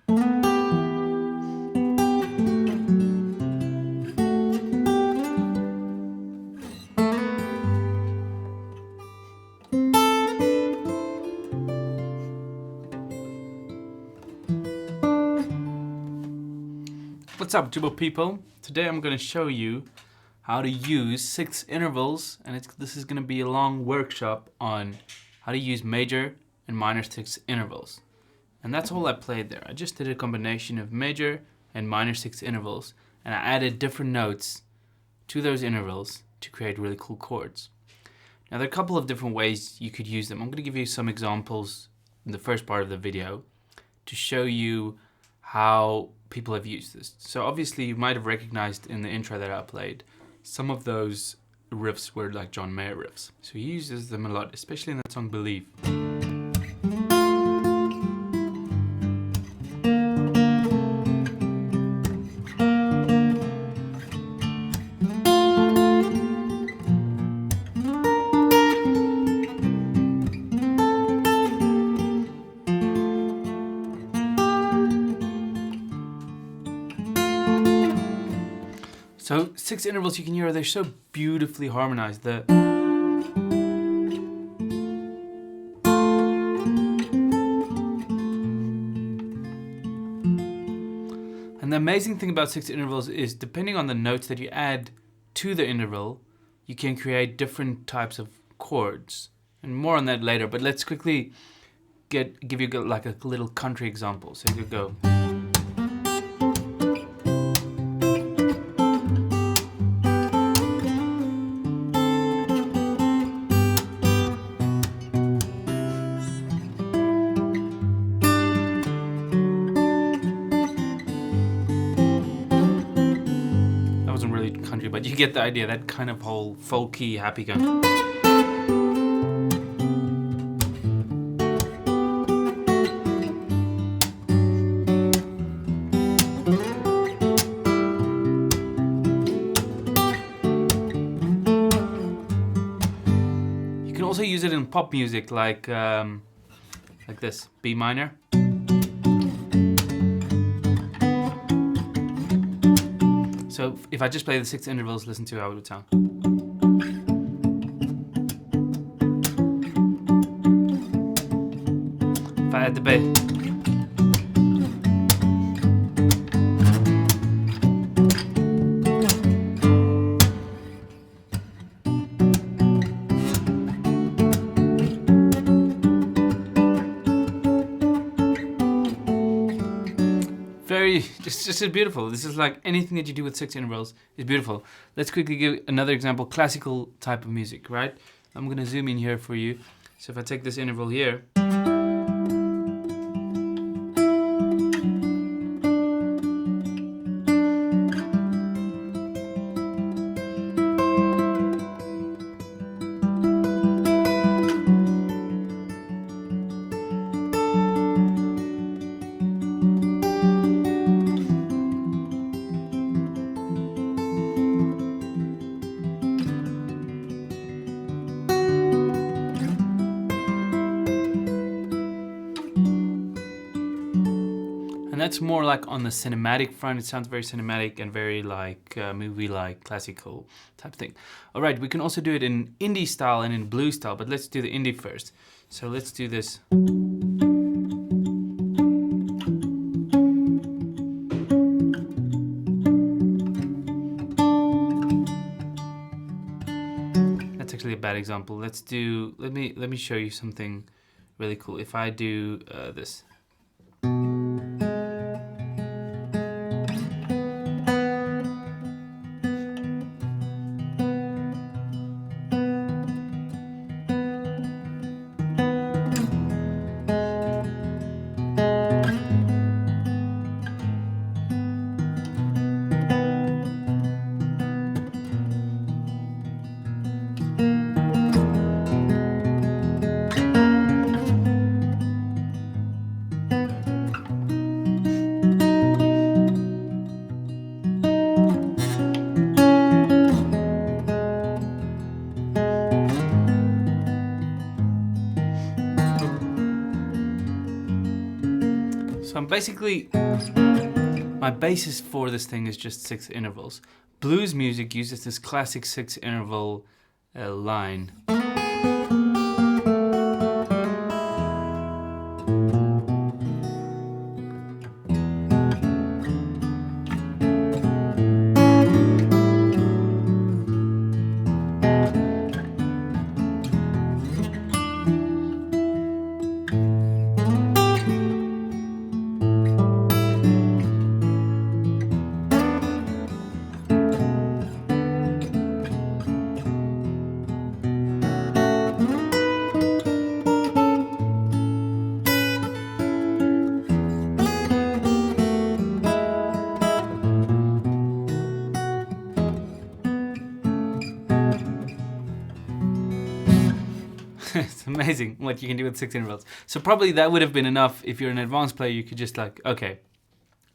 What's up, Jooba people? Today I'm going to show you how to use 6 intervals, and this is going to be a long workshop on how to use major and minor 6 intervals. And that's all I played there. I just did a combination of major and minor 6 intervals, and I added different notes to those intervals to create really cool chords. Now there are a couple of different ways you could use them. I'm going to give you some examples in the first part of the video to show you how people have used this. So obviously you might have recognized in the intro that I played, some of those riffs were like John Mayer riffs. So he uses them a lot, especially in that song Believe. So 6 intervals you can hear, they're so beautifully harmonized. And the amazing thing about 6 intervals is depending on the notes that you add to the interval, you can create different types of chords. And more on that later, but let's quickly give you like a little country example. So you could go. Country, but you get the idea, that kind of whole folky, happy kind. You can also use it in pop music, like this, B minor. So if I just play the 6 intervals, listen to how it would sound. If I add the bass. Just beautiful. This is like anything that you do with 6 intervals is beautiful. Let's quickly give another example, classical type of music, right? I'm going to zoom in here for you. So if I take this interval here, and that's more like on the cinematic front. It sounds very cinematic and very like movie-like, classical type thing. All right, we can also do it in indie style and in blues style, but let's do the indie first. So let's do this. That's actually a bad example. Let me show you something really cool. If I do this. basically, my basis for this thing is just 6 intervals. Blues music uses this classic 6 interval line. It's amazing what you can do with 6 intervals. So probably that would have been enough if you're an advanced player. You could just like, okay,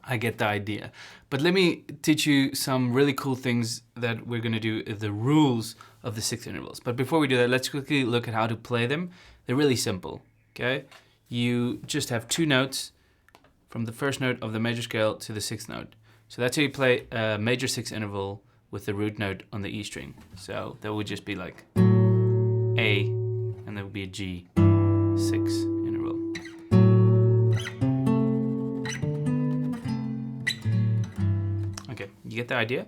I get the idea. But let me teach you some really cool things that we're going to do, the rules of the 6 intervals. But before we do that, let's quickly look at how to play them. They're really simple, okay? You just have 2 notes from the first note of the major scale to the 6th note. So that's how you play a major 6 interval with the root note on the E string. So that would just be like A, and that would be a G 6 interval. Okay, you get the idea?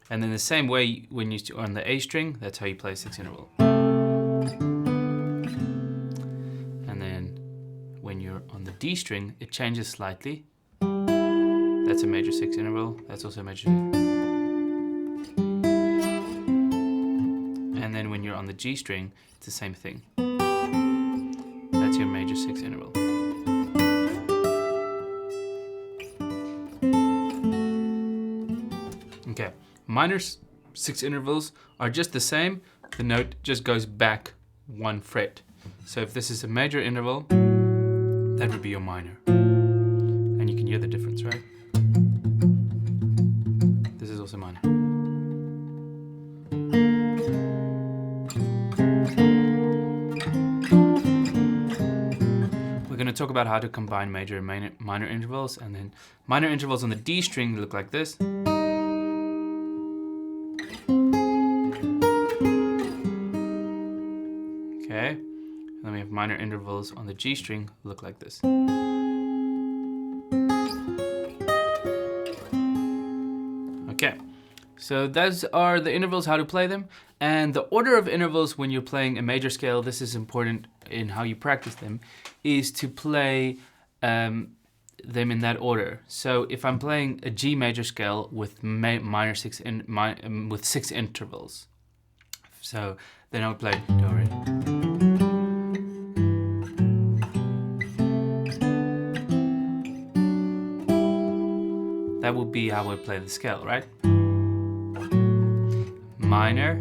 And then the same way when you're on the A string, that's how you play a 6 interval. And then when you're on the D string, it changes slightly. That's a major 6 interval. That's also a major 6. And then when you're on the G string, it's the same thing. That's your major 6 interval. Okay, minor 6 intervals are just the same. The note just goes back 1 fret. So if this is a major interval, that would be your minor. And you can hear the difference, right? This is also minor. We're going to talk about how to combine major and minor intervals, and then minor intervals on the D string look like this. Okay, and then we have minor intervals on the G string look like this. Okay, so those are the intervals, how to play them. And the order of intervals when you're playing a major scale, this is important in how you practice them, is to play them in that order. So if I'm playing a G major scale with minor 6 with 6 intervals, so then I would play do re. That would be how I play the scale, right? Minor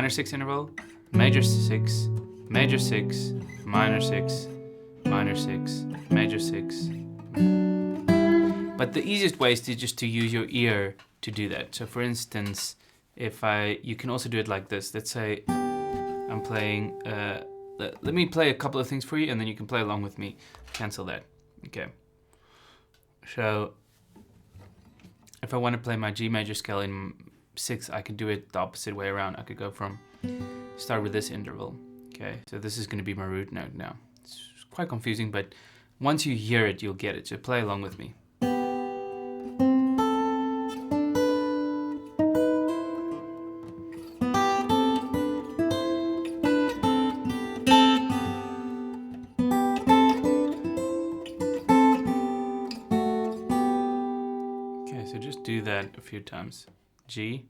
6 interval, major 6, major 6, minor 6, minor 6, major 6. But the easiest way is just to use your ear to do that. So for instance, you can also do it like this. Let's say I'm playing, let me play a couple of things for you and then you can play along with me. Cancel that, okay. So if I want to play my G major scale in 6, I could do it the opposite way around. I could go start with this interval. Okay, so this is going to be my root note now. It's quite confusing, but once you hear it, you'll get it. So play along with me. Okay, so just do that a few times. G.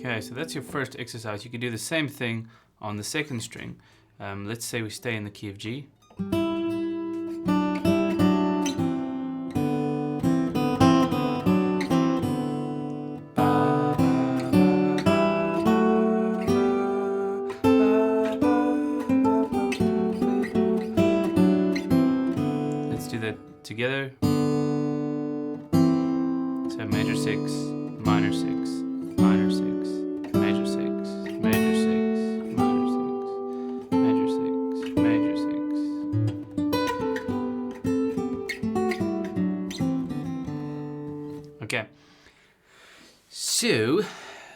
Okay, so that's your first exercise. You can do the same thing on the 2nd string. Let's say we stay in the key of G. Let's do that together. So major 6, minor 6, minor 6, major 6, major 6, minor 6, major 6, major 6. Okay. So,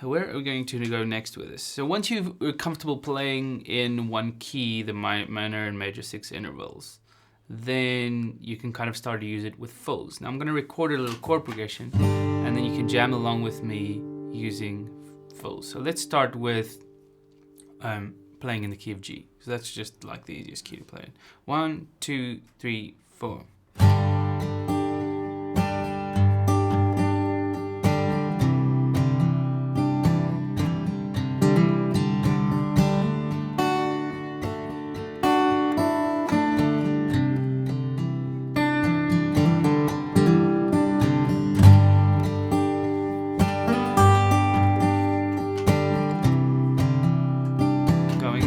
where are we going to go next with this? So once you're comfortable playing in one key, the minor and major 6 intervals, then you can kind of start to use it with fulls. Now I'm going to record a little chord progression, and then you can jam along with me using fulls. So let's start with playing in the key of G. So that's just like the easiest key to play in. 1, 2, 3, 4.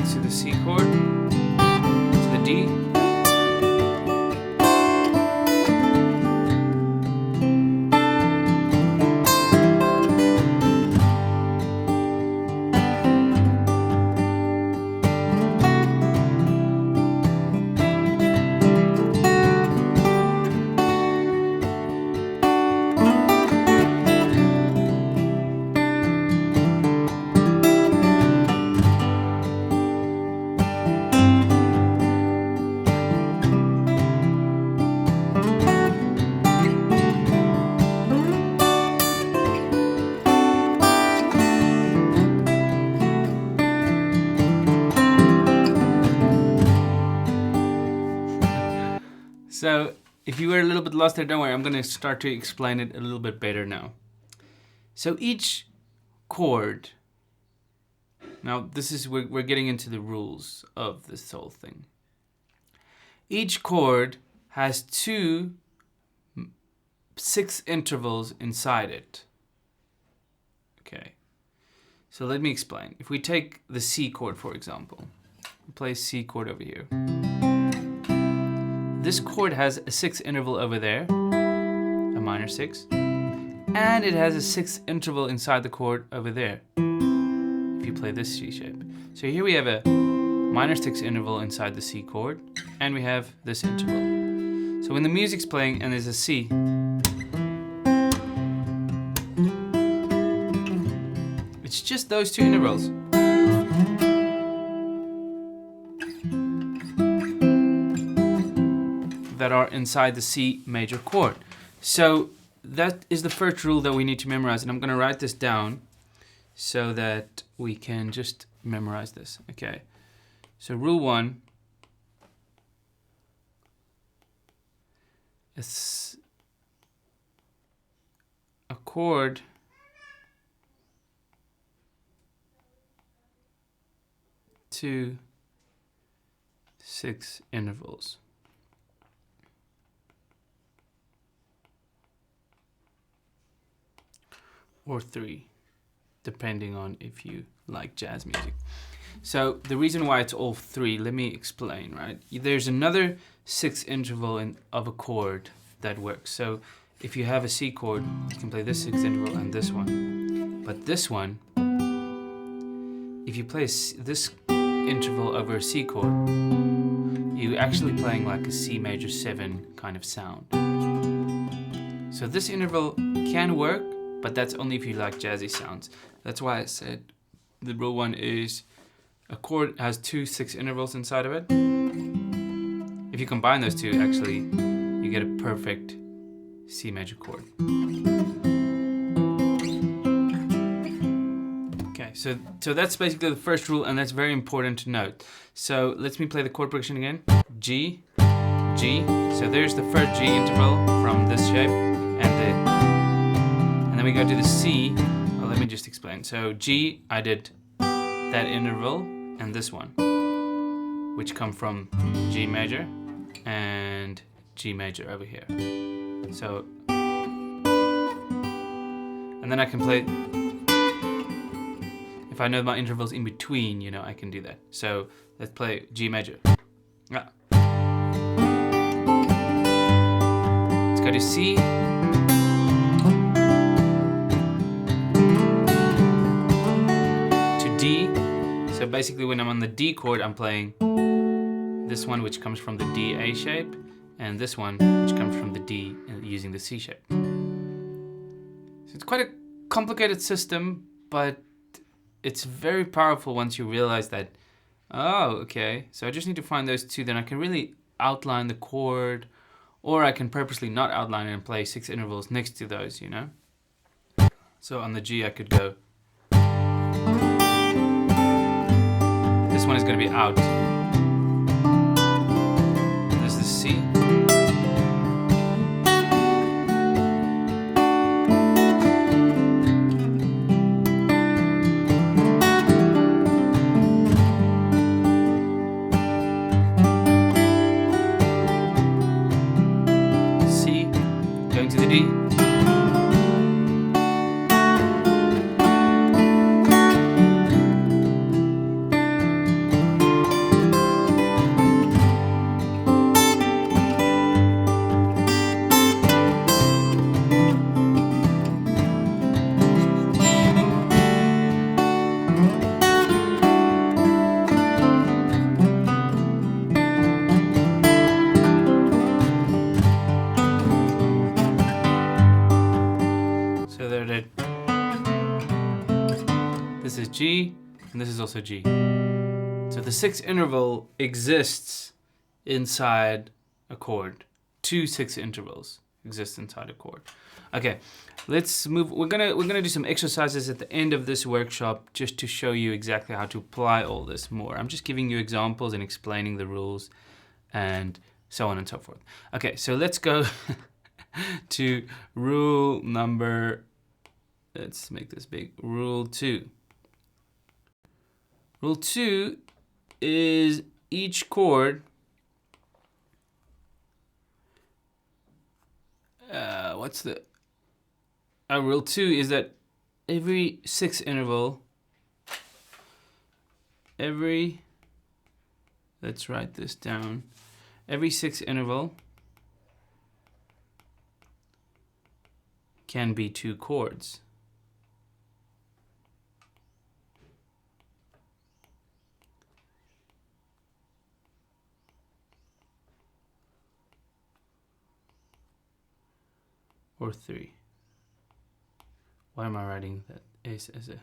To the C chord, to the D, So if you were a little bit lost there, don't worry, I'm going to start to explain it a little bit better now. So each chord, now this is, we're getting into the rules of this whole thing. Each chord has 2 6 intervals inside it. Okay, so let me explain. If we take the C chord, for example, we play C chord over here. This chord has a 6 interval over there, a minor 6, and it has a 6 interval inside the chord over there, if you play this C shape. So here we have a minor 6 interval inside the C chord, and we have this interval. So when the music's playing and there's a C, it's just those 2 intervals. That are inside the C major chord. So that is the first rule that we need to memorize, and I'm going to write this down so that we can just memorize this. Okay, so rule 1 is a chord to 6 intervals. Or 3, depending on if you like jazz music. So the reason why it's all 3, let me explain, right? There's another 6 interval of a chord that works. So if you have a C chord, you can play this 6 interval and this one. But this one, if you play this interval over a C chord, you're actually playing like a C major 7 kind of sound. So this interval can work, but that's only if you like jazzy sounds. That's why I said the rule 1 is a chord has 2 6 intervals inside of it. If you combine those 2, actually, you get a perfect C major chord. Okay, so that's basically the first rule, and that's very important to note. So let me play the chord progression again. G, G. So there's the first G interval from this shape, and then we go to the C. Well, let me just explain. So G, I did that interval and this one, which come from G major and G major over here. So, and then I can play, if I know my intervals in between, you know, I can do that. So let's play G major. Let's go to C. basically when I'm on the D chord, I'm playing this one, which comes from the D A shape, and this one, which comes from the D using the C shape. So it's quite a complicated system, but it's very powerful once you realize that, oh, okay, so I just need to find those two, then I can really outline the chord, or I can purposely not outline it and play 6 intervals next to those, you know? So on the G, I could go. This one is going to be out. This is the C. C, going to the D. This is G, and this is also G. So the 6th interval exists inside a chord. 2 6 intervals exist inside a chord. Okay, let's move. We're gonna do some exercises at the end of this workshop just to show you exactly how to apply all this more. I'm just giving you examples and explaining the rules and so on and so forth. Okay, so let's go to rule number, let's make this big, rule 2. Rule 2 is each chord, rule 2 is that every 6th interval, let's write this down, every 6th interval can be 2 chords. Or 3. Why am I writing that as a...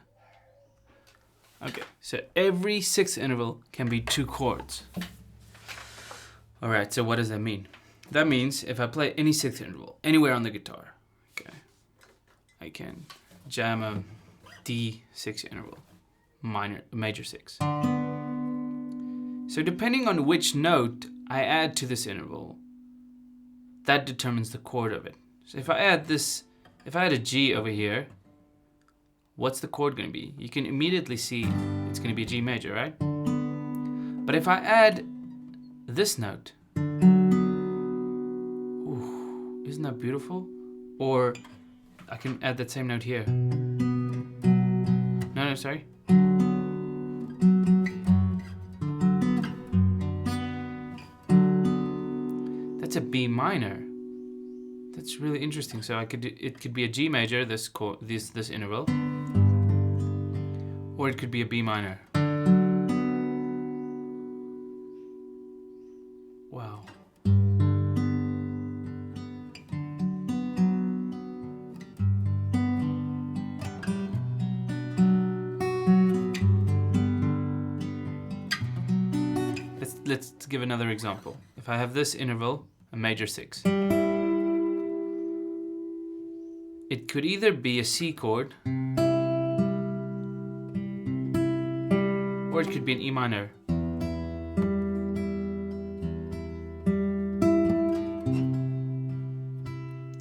Okay, so every 6th interval can be 2 chords. All right, so what does that mean? That means if I play any 6th interval anywhere on the guitar, okay, I can jam a D6 interval, major 6. So depending on which note I add to this interval, that determines the chord of it. So if I add this, if I add a G over here, what's the chord going to be? You can immediately see it's going to be a G major, right? But if I add this note, ooh, isn't that beautiful? Or I can add that same note here. No, sorry. That's a B minor. That's really interesting. So it could be a G major, this interval, or it could be a B minor. Wow. Let's give another example. If I have this interval, a major 6. It could either be a C chord, or it could be an E minor.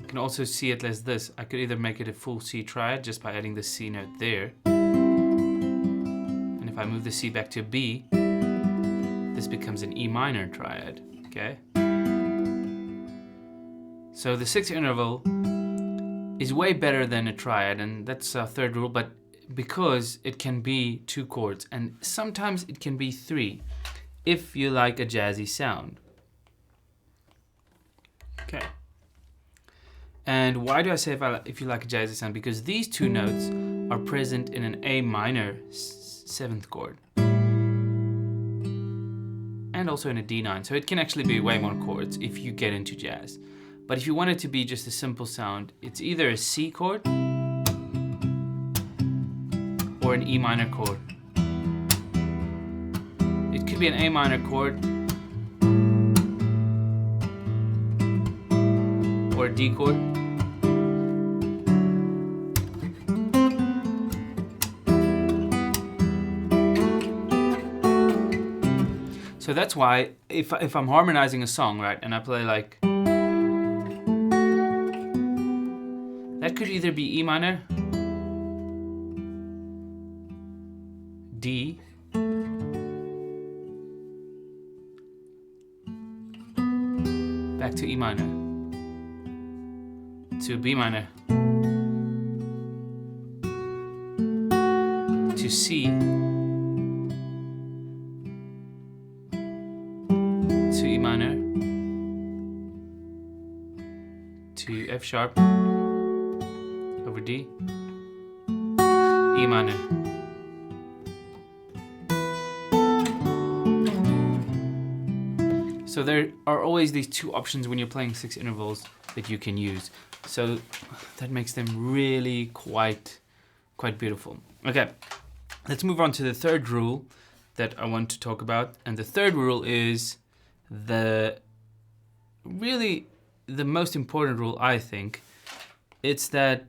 You can also see it as this. I could either make it a full C triad just by adding the C note there. And if I move the C back to B, this becomes an E minor triad, okay? So the 6th interval is way better than a triad, and that's our 3rd rule, but because it can be 2 chords, and sometimes it can be 3, if you like a jazzy sound. Okay. And why do I say if you like a jazzy sound? Because these 2 notes are present in an A minor 7th chord. and also in a D9. So it can actually be way more chords if you get into jazz. But if you want it to be just a simple sound, it's either a C chord or an E minor chord. It could be an A minor chord or a D chord. So that's why if I'm harmonizing a song, right, and I play like, that could either be E minor, D, back to E minor, to B minor, to C, to E minor, to F sharp, over D, E minor. So there are always these two options when you're playing 6 intervals that you can use. So that makes them really quite beautiful. Okay, let's move on to the third rule that I want to talk about. And the third rule is really the most important rule, I think. It's that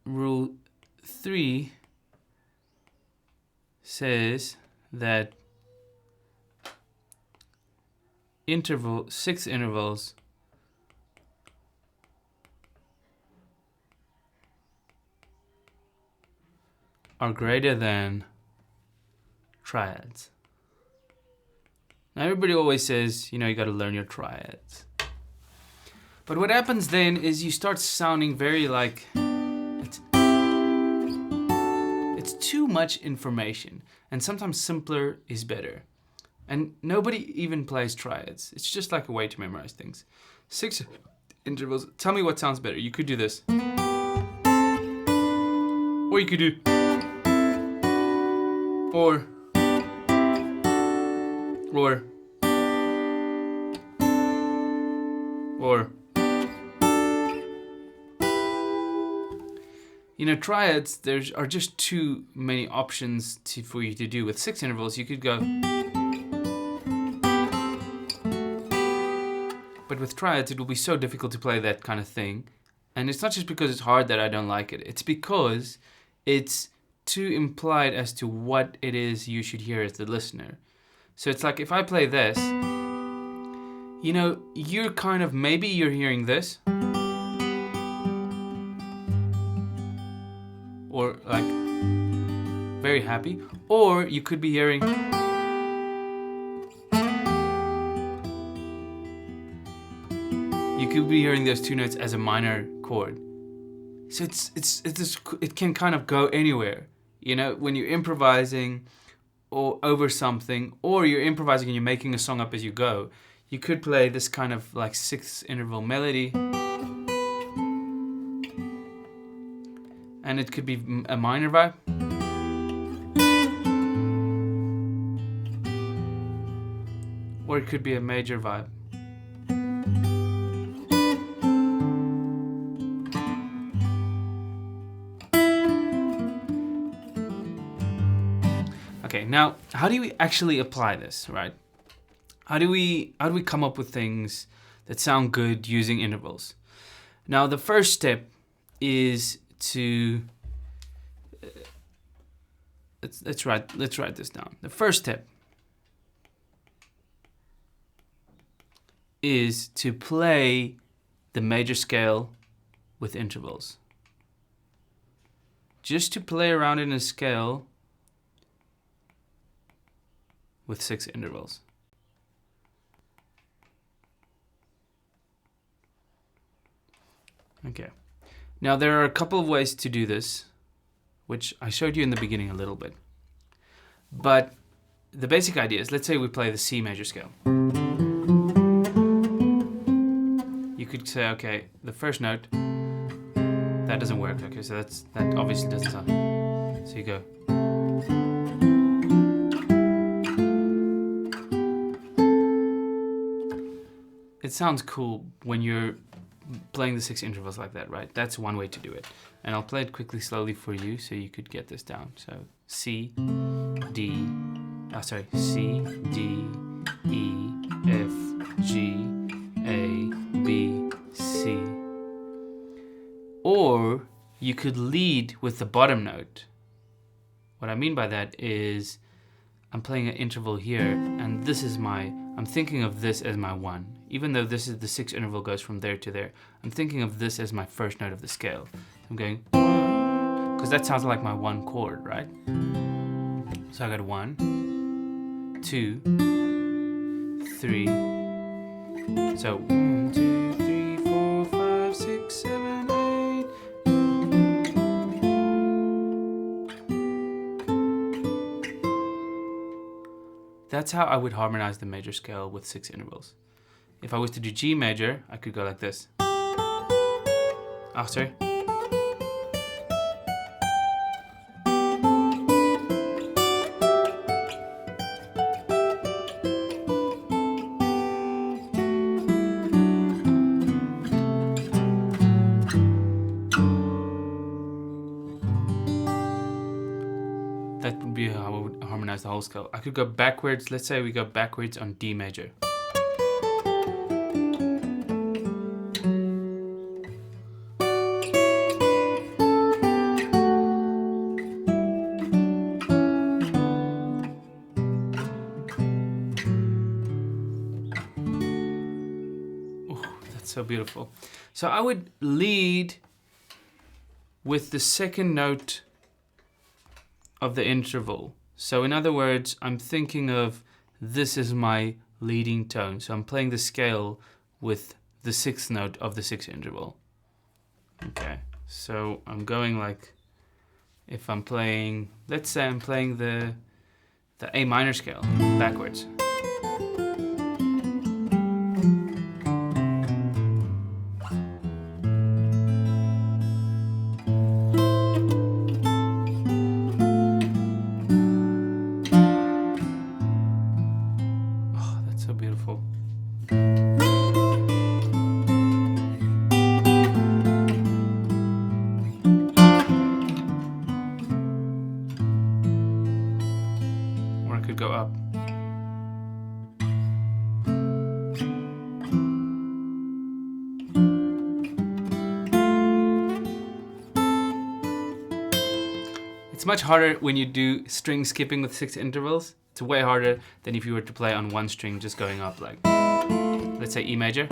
rule 3 says that 6 intervals are greater than triads. Now everybody always says, you know, you got to learn your triads. But what happens then is you start sounding very like it's too much information, and sometimes simpler is better. And nobody even plays triads. It's just like a way to memorize things. 6 intervals. Tell me what sounds better. You could do this. Or you could do. Or. You know, triads, there are just too many options for you to do. With 6 intervals, you could go. But with triads, it will be so difficult to play that kind of thing. And it's not just because it's hard that I don't like it. It's because it's too implied as to what it is you should hear as the listener. So it's like if I play this, you know, you're kind of, maybe you're hearing this. Or like, very happy. Or you could be hearing. You could be hearing those 2 notes as a minor chord. So it can kind of go anywhere. You know, when you're improvising or over something, or you're improvising and you're making a song up as you go, you could play this kind of like 6 interval melody. And it could be a minor vibe. Or it could be a major vibe. Okay, now how do we actually apply this, right? How do we come up with things that sound good using intervals? Now the first step is to let's write this down. The first step is to play the major scale with intervals. Just to play around in a scale with 6 intervals. Okay. Now there are a couple of ways to do this, which I showed you in the beginning a little bit. But the basic idea is, let's say we play the C major scale. You could say, okay, the first note, that doesn't work. Okay, so that obviously doesn't sound. So you go. it sounds cool when you're playing the 6 intervals like that, right? That's one way to do it. And I'll play it quickly, slowly for you so you could get this down. So C, D, C, D, E, F, G, A, B, C. Or you could lead with the bottom note. What I mean by that is I'm playing an interval here, and this is I'm thinking of this as my 1. Even though this is the 6 interval goes from there to there, I'm thinking of this as my first note of the scale. I'm going, because that sounds like my 1 chord, right? So I got 1, 2, 3. So 1, 2, 3, 4, 5, 6, 7, 8. That's how I would harmonize the major scale with 6 intervals. If I was to do G major, I could go like this. Sorry. That would be how I would harmonize the whole scale. I could go backwards. Let's say we go backwards on D major. So beautiful. So I would lead with the second note of the interval. So in other words, I'm thinking of this is my leading tone. So I'm playing the scale with the 6th note of the 6th interval. Okay, so I'm going like, if I'm playing, let's say I'm playing the A minor scale backwards. Go up. It's much harder when you do string skipping with 6 intervals. It's way harder than if you were to play on 1 string just going up, like, let's say E major.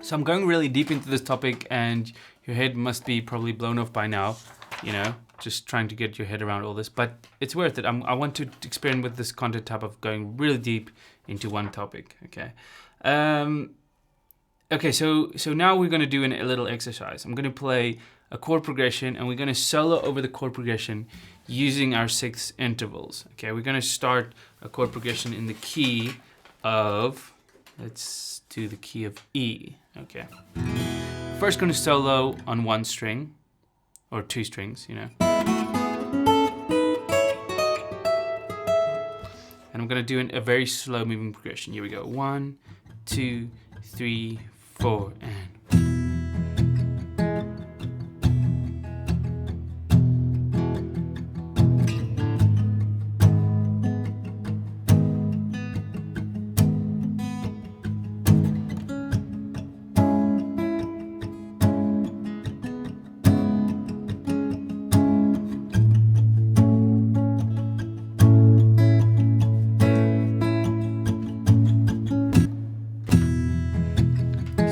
So I'm going really deep into this topic, and your head must be probably blown off by now, you know, just trying to get your head around all this, but it's worth it. I want to experiment with this content type of going really deep into one topic, okay? Okay, so now we're gonna do a little exercise. I'm gonna play a chord progression, and we're gonna solo over the chord progression using our 6 intervals, okay? We're gonna start a chord progression in the key of, let's do the key of E, okay? First gonna solo on 1 string, or 2 strings, you know. And I'm gonna do a very slow moving progression. Here we go, 1, 2, 3, 4, and.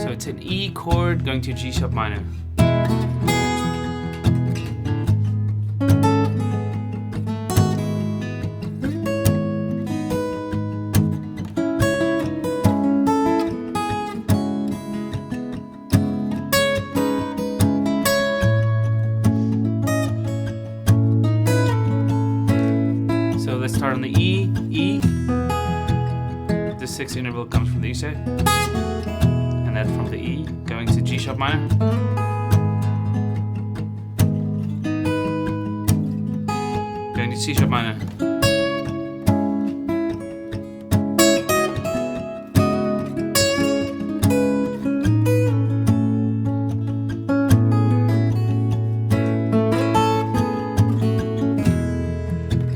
It's an E chord going to G sharp minor. So let's start on the E, E. The 6th interval comes from the E side. From the E, going to G sharp minor. C sharp minor.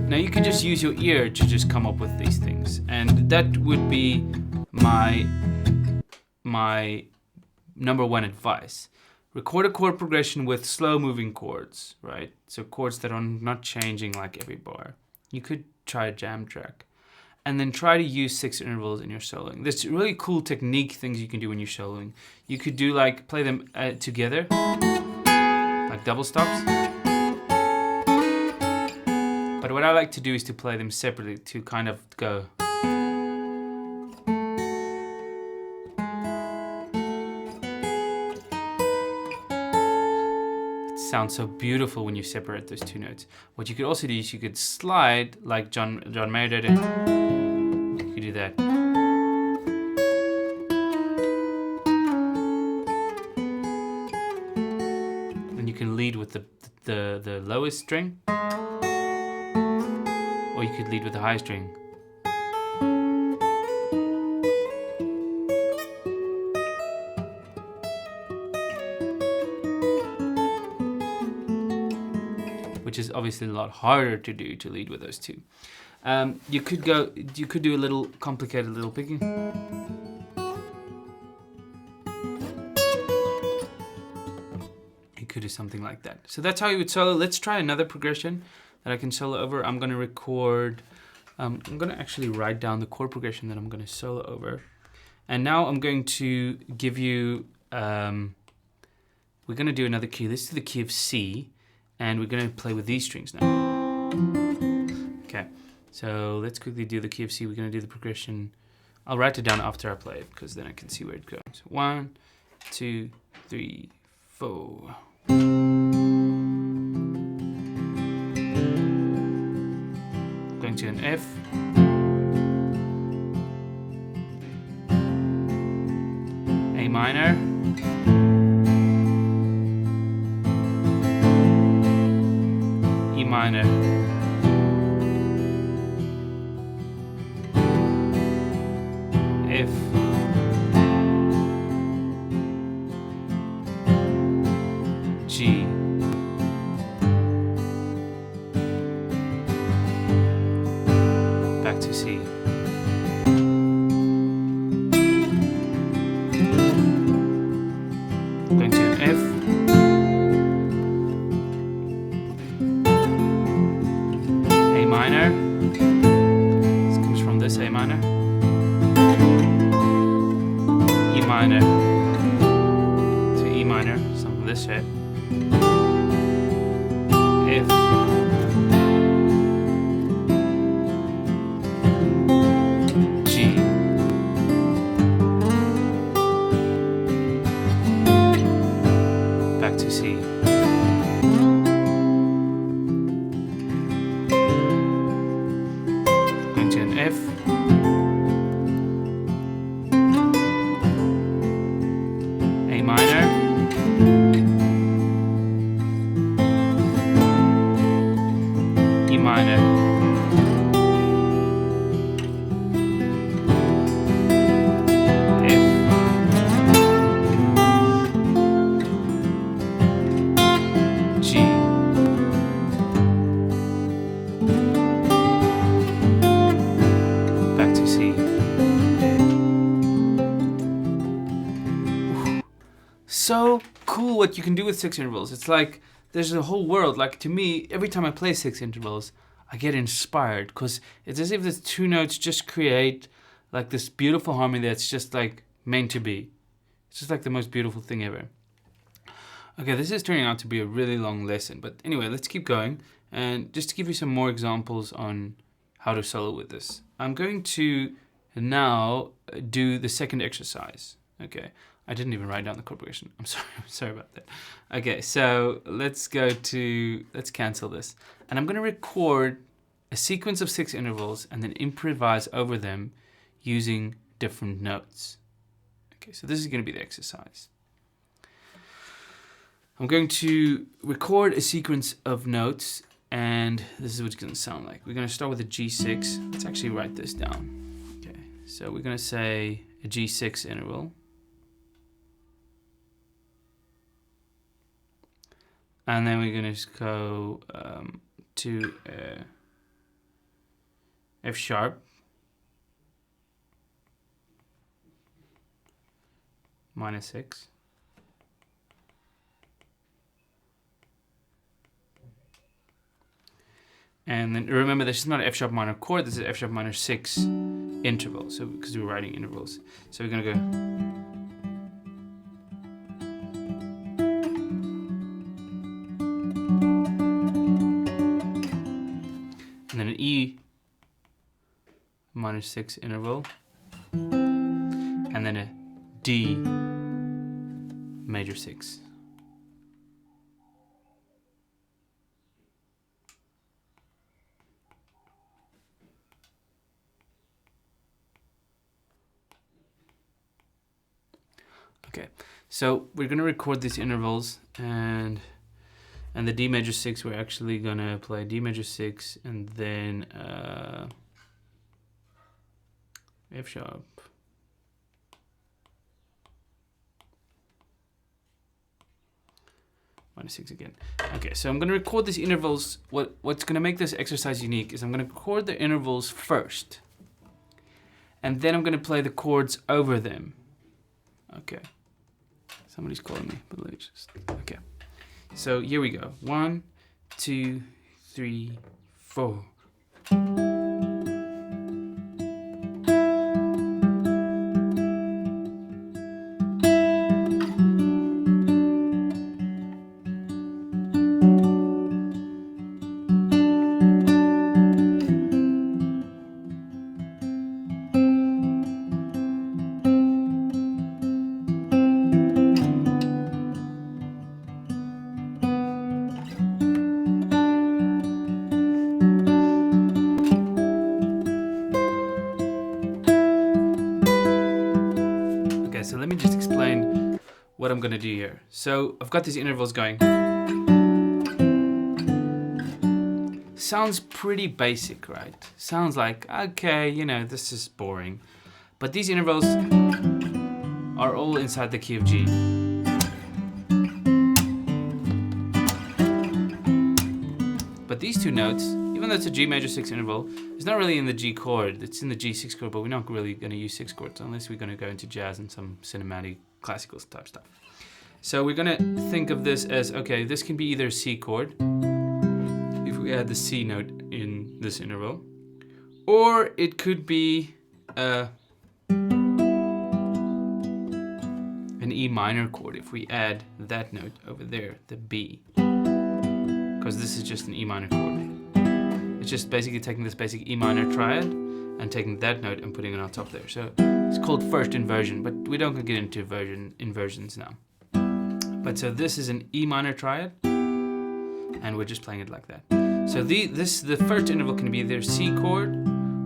Now you can just use your ear to just come up with these things, and that would be my number one advice. Record a chord progression with slow moving chords, right? So chords that are not changing like every bar. You could try a jam track. And then try to use 6 intervals in your soloing. There's really cool technique things you can do when you're soloing. You could do like, play them together, like double stops. But what I like to do is to play them separately to kind of go. Sounds so beautiful when you separate those two notes. What you could also do is you could slide like John Mayer did it. You could do that. And you can lead with the lowest string, or you could lead with the high string. Which is obviously a lot harder to do, to lead with those two. You could do a little complicated little picking. You could do something like that. So that's how you would solo. Let's try another progression that I can solo over. I'm gonna record, I'm gonna actually write down the chord progression that I'm gonna solo over. And now I'm going to give you, we're gonna do another key. Let's do the key of C. And we're going to play with these strings now. Okay, so let's quickly do the key of C. We're going to do the progression. I'll write it down after I play it, because then I can see where it goes. 1, 2, 3, 4. Going to an F. A minor. E minor, F, G, back to C. Going to an F. Minor. This comes from this A minor. E minor to E minor, some from this shape. F. G. Back to C. F, A minor, E minor, F, G, back to C. So cool what you can do with 6 intervals. It's like there's a whole world. Like to me, every time I play 6 intervals, I get inspired, because it's as if the 2 notes just create like this beautiful harmony that's just like meant to be. It's just like the most beautiful thing ever. Okay, this is turning out to be a really long lesson, but anyway, let's keep going. And just to give you some more examples on how to solo with this, I'm going to now do the second exercise. Okay, I didn't even write down the chord progression. I'm sorry about that. Okay, so let's cancel this. And I'm gonna record a sequence of 6 intervals and then improvise over them using different notes. Okay, so this is gonna be the exercise. I'm going to record a sequence of notes And this is what it's going to sound like. We're going to start with a G6. Let's actually write this down. Okay, so we're going to say a G6 interval. And then we're going to just go to F sharp minor 6. And then remember, this is not an F sharp minor chord, this is F sharp minor 6 interval. So because we're writing intervals. So we're gonna go. And then an E minor 6 interval. And then a D major 6. Okay, so we're gonna record these intervals, and the D major 6, we're actually gonna play D major 6 and then F sharp. Minor 6 again. Okay, so I'm gonna record these intervals. What's gonna make this exercise unique is I'm gonna record the intervals first, and then I'm gonna play the chords over them. Okay. Somebody's calling me, but let's just, okay. So here we go. 1, 2, 3, 4. So let me just explain what I'm gonna do here. So I've got these intervals going. Sounds pretty basic, right? Sounds like, okay, you know, this is boring. But these intervals are all inside the key of G. But these two notes, even though it's a G major 6 interval, it's not really in the G chord, it's in the G6 chord, but we're not really going to use 6 chords unless we're going to go into jazz and some cinematic classical type stuff. So we're going to think of this as, okay, this can be either a C chord, if we add the C note in this interval, or it could be an E minor chord if we add that note over there, the B, because this is just an E minor chord. It's just basically taking this basic E minor triad and taking that note and putting it on top there. So it's called first inversion, but we don't get into inversions now. But so this is an E minor triad, and we're just playing it like that. So the first interval can be either C chord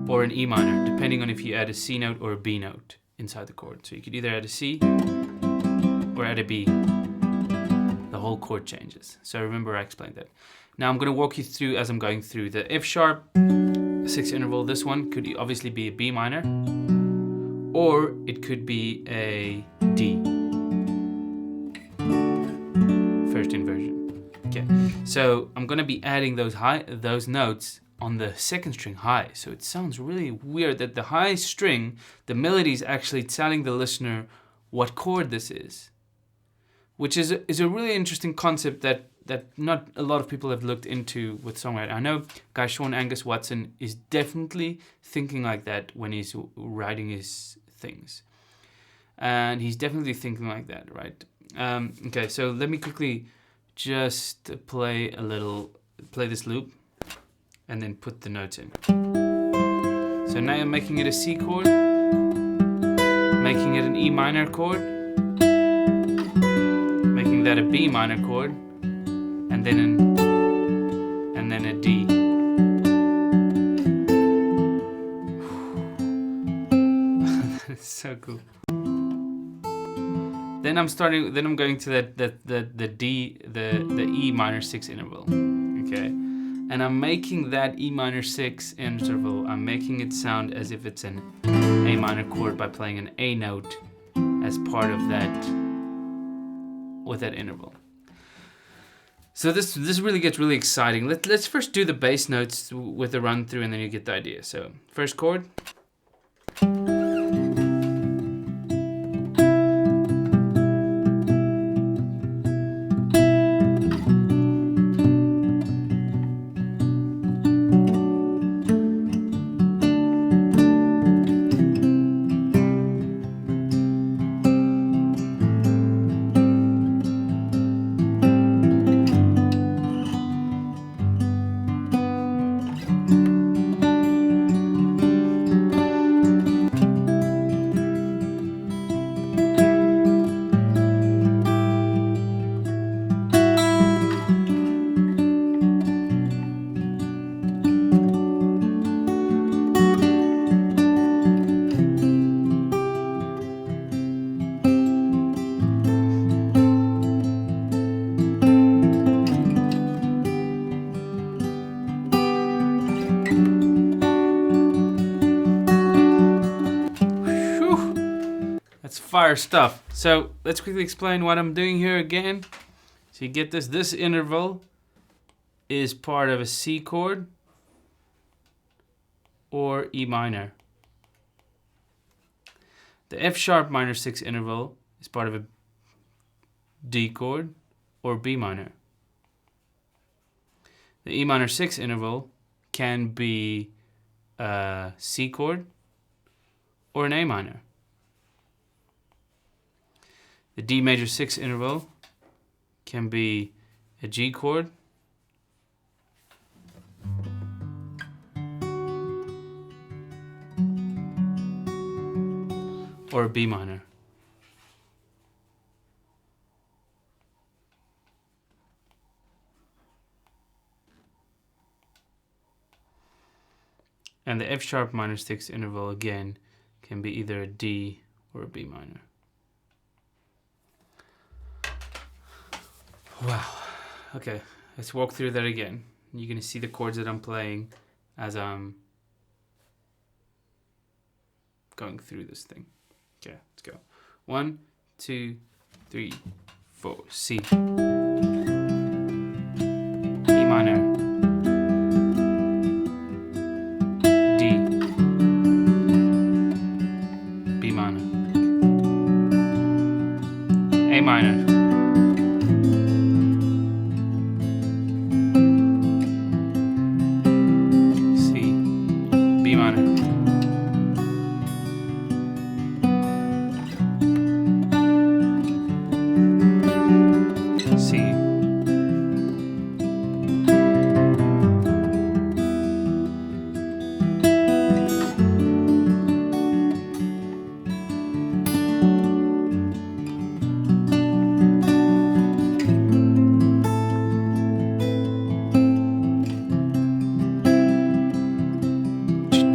or an E minor, depending on if you add a C note or a B note inside the chord. So you could either add a C or add a B. The whole chord changes. So remember I explained that. Now I'm going to walk you through as I'm going through the F sharp 6 interval. This one could obviously be a B minor, or it could be a D. First inversion. Okay, so I'm going to be adding those notes on the second string high. So it sounds really weird that the high string, the melody is actually telling the listener what chord this is, which is a really interesting concept that not a lot of people have looked into with songwriting. I know guy Sean Angus Watson is definitely thinking like that when he's writing his things. And he's definitely thinking like that, right? Okay, so let me quickly just play this loop and then put the notes in. So now I'm making it a C chord, making it an E minor chord, making that a B minor chord, and then a D. That's so cool. Then I'm going to the D, the E minor 6 interval. Okay. And I'm making that E minor 6 interval, I'm making it sound as if it's an A minor chord by playing an A note as part of that, with that interval. So this really gets really exciting. Let's first do the bass notes with the run through, and then you get the idea. So first chord. That's fire stuff. So let's quickly explain what I'm doing here again. So you get this. This interval is part of a C chord or E minor. The F sharp minor 6 interval is part of a D chord or B minor. The E minor 6 interval can be a C chord or an A minor. The D major 6 interval can be a G chord or a B minor. And the F sharp minor 6 interval again can be either a D or a B minor. Wow. Okay, let's walk through that again. You're going to see the chords that I'm playing as I'm going through this thing. Okay, let's go. 1, 2, 3, 4. C. E minor. D. B minor. A minor.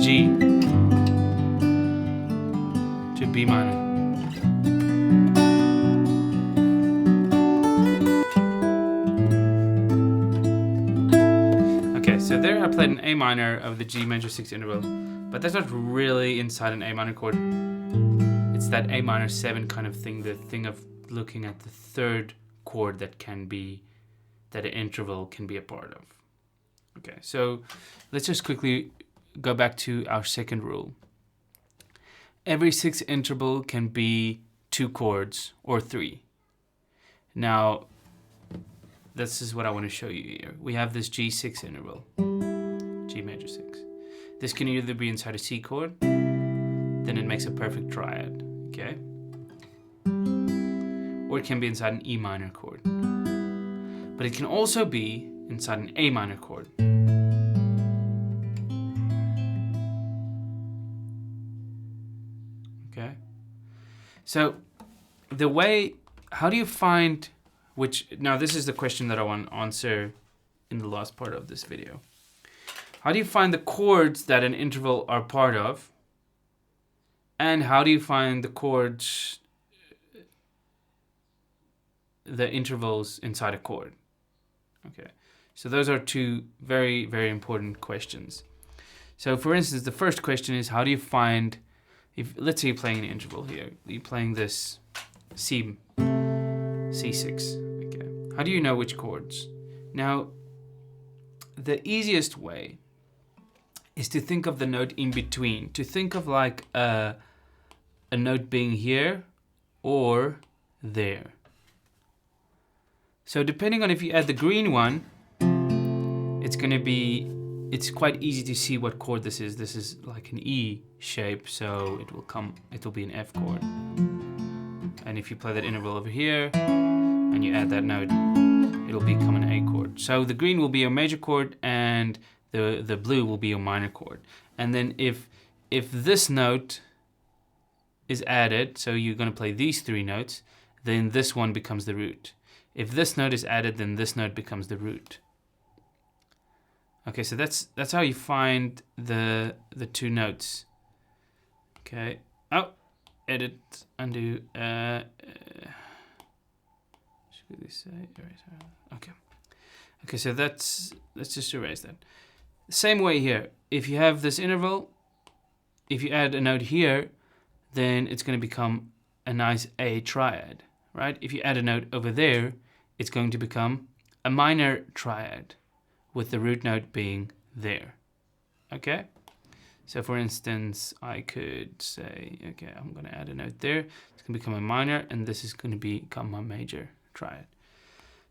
G to B minor. Okay, so there I played an A minor of the G major 6 interval, but that's not really inside an A minor chord. It's that A minor 7 kind of thing, the thing of looking at the third chord that can be, that an interval can be a part of. Okay, so let's just quickly go back to our second rule. Every 6th interval can be 2 chords or 3. Now, this is what I want to show you here. We have this G6 interval, G major 6. This can either be inside a C chord, then it makes a perfect triad, okay? Or it can be inside an E minor chord. But it can also be inside an A minor chord. Okay, so the way, how do you find which, now this is the question that I want to answer in the last part of this video. How do you find the chords that an interval are part of? And how do you find the chords, the intervals inside a chord? Okay, So those are two very, very important questions. So for instance, the first question is, how do you find, if let's say you're playing an interval here, you're playing this C6, okay. How do you know which chords? Now, the easiest way is to think of the note in between, to think of like a note being here or there. So depending on if you add the green one, it's quite easy to see what chord this is. This is like an E shape, so it'll be an F chord. And if you play that interval over here and you add that note, it'll become an A chord. So the green will be a major chord and the blue will be a minor chord. And then if this note is added, so you're going to play these three notes, then this one becomes the root. If this note is added, then this note becomes the root. Okay, so that's how you find the two notes. Okay. Oh, edit, undo. Should we say erase? Okay. Okay, so let's just erase that. Same way here. If you have this interval, if you add a note here, then it's going to become a nice A triad, right? If you add a note over there, it's going to become a minor triad, with the root note being there. Okay? So for instance, I could say, okay, I'm going to add a note there. It's going to become a minor, and this is going to become my major triad.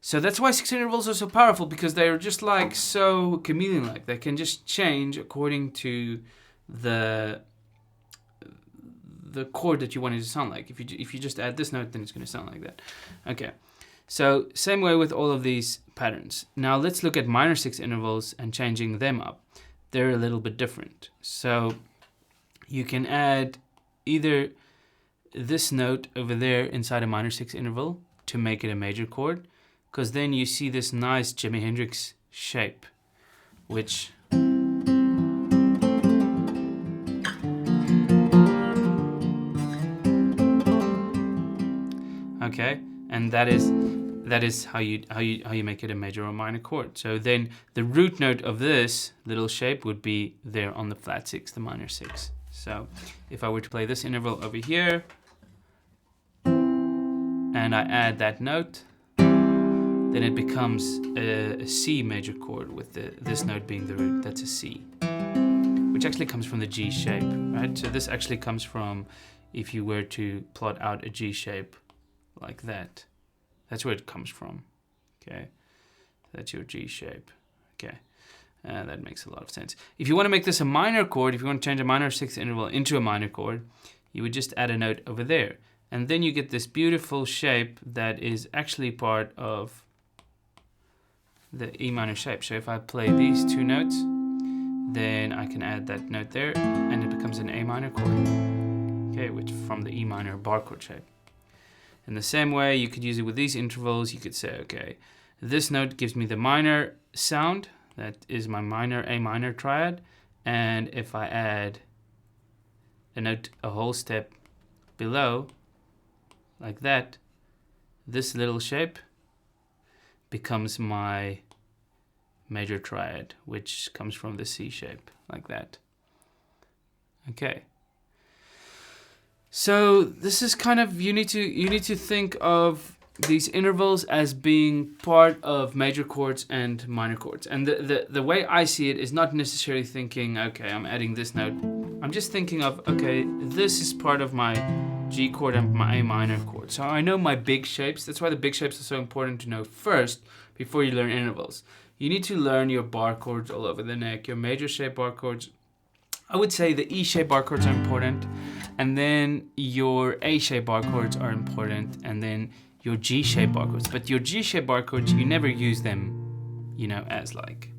So that's why sixth intervals are so powerful, because they're just like so chameleon-like. They can just change according to the chord that you want it to sound like. If you just add this note, then it's going to sound like that. Okay. So same way with all of these patterns. Now let's look at minor sixth intervals and changing them up. They're a little bit different. So you can add either this note over there inside a minor sixth interval to make it a major chord, because then you see this nice Jimi Hendrix shape, which okay, and that is how you make it a major or minor chord. So then the root note of this little shape would be there on the flat six, the minor six. So if I were to play this interval over here and I add that note, then it becomes a C major chord with this note being the root. That's a C, which actually comes from the G shape, right? So this actually comes from, if you were to plot out a G shape like that, that's where it comes from. Okay, that's your G shape. Okay, that makes a lot of sense. If you want to make this a minor chord, if you want to change a minor sixth interval into a minor chord, you would just add a note over there, and then you get this beautiful shape that is actually part of the E minor shape. So if I play these two notes, then I can add that note there, and it becomes an A minor chord. Okay, which from the E minor bar chord shape. In the same way, you could use it with these intervals. You could say, okay, this note gives me the minor sound. That is my minor A minor triad. And if I add a note a whole step below, like that, this little shape becomes my major triad, which comes from the C shape, like that. Okay. So this is kind of, you need to think of these intervals as being part of major chords and minor chords. And the way I see it is not necessarily thinking, okay, I'm adding this note. I'm just thinking of, okay, this is part of my G chord and my A minor chord. So I know my big shapes. That's why the big shapes are so important to know first before you learn intervals. You need to learn your bar chords all over the neck, your major shape bar chords. I would say the E shape bar chords are important, and then your A shape bar chords are important, and then your G shape bar chords. But your G shape bar chords, you never use them, you know, as like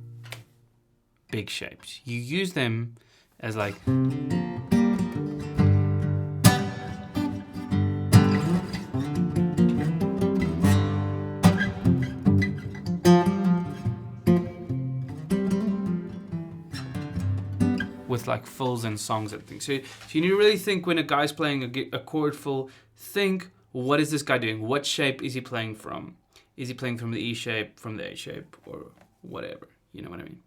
big shapes. You use them as like with like fills and songs and things. So you need to really think when a guy's playing a chord full, think, what is this guy doing? What shape is he playing from? Is he playing from the E shape, from the A shape, or whatever. You know what I mean?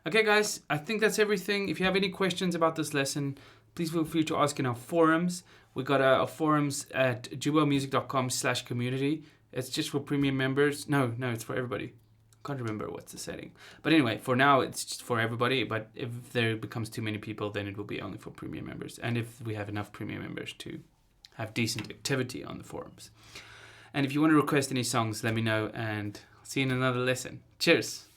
Okay, guys, I think that's everything. If you have any questions about this lesson, please feel free to ask in our forums. We got our forums at joobamusic.com/community. It's just for premium members. No, it's for everybody. Can't remember what's the setting. But anyway, for now, it's just for everybody. But if there becomes too many people, then it will be only for premium members. And if we have enough premium members to have decent activity on the forums. And if you want to request any songs, let me know. And see you in another lesson. Cheers.